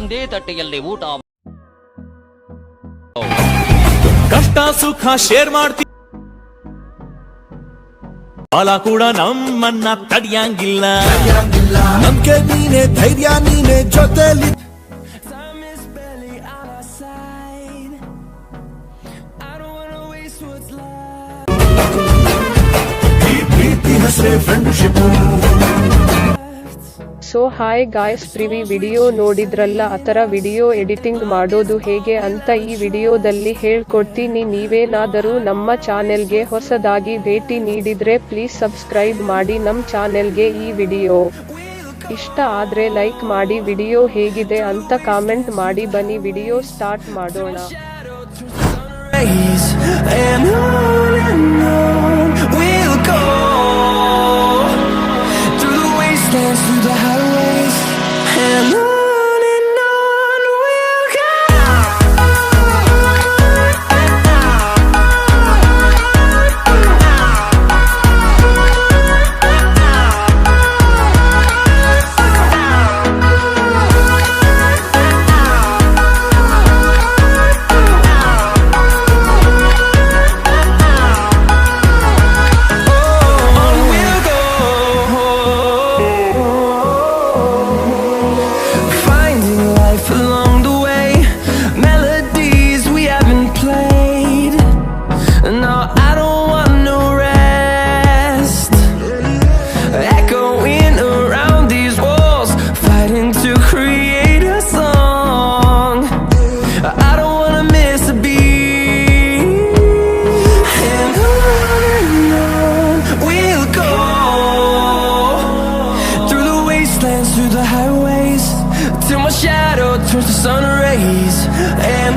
ಒಂದೇ ತಟ್ಟೆಯಲ್ಲಿ ಊಟ. ಕಷ್ಟ ಸುಖ ಶೇರ್ ಮಾಡ್ತೀವಿ, ಕಾಲ ಕೂಡ ನಮ್ಮನ್ನ ತಡಿಯಂಗಿಲ್ಲ. ನಂಬಿಕೆ ನೀನೆ, ಧೈರ್ಯ ನೀನೆ, ಜೊತೆಲಿ so hi guys, previous video ನೋಡಿದ್ರಲ್ಲ, ಆತರ ವಿಡಿಯೋ ಎಡಿಟಿಂಗ್ ಮಾಡೋದು ಹೇಗೆ ಅಂತ ಈ ವಿಡಿಯೋದಲ್ಲಿ ಹೇಳ್ಕೊಡ್ತೀನಿ. ನೀವೇನಾದರೂ ನಮ್ಮ ಚಾನೆಲ್ಗೆ ಹೊಸದಾಗಿ ಭೇಟಿ ನೀಡಿದ್ರೆ ಪ್ಲೀಸ್ ಸಬ್ಸ್ಕ್ರೈಬ್ ಮಾಡಿ ನಮ್ಮ ಚಾನೆಲ್ಗೆ. ಈ ವಿಡಿಯೋ ಇಷ್ಟ ಆದ್ರೆ ಲೈಕ್ ಮಾಡಿ, ವಿಡಿಯೋ ಹೇಗಿದೆ ಅಂತ ಕಾಮೆಂಟ್ ಮಾಡಿ. ಬನ್ನಿ ವಿಡಿಯೋ ಸ್ಟಾರ್ಟ್ ಮಾಡೋಣ. through the highways and on we'll go. Through the highways till my shadow turns to sun rays and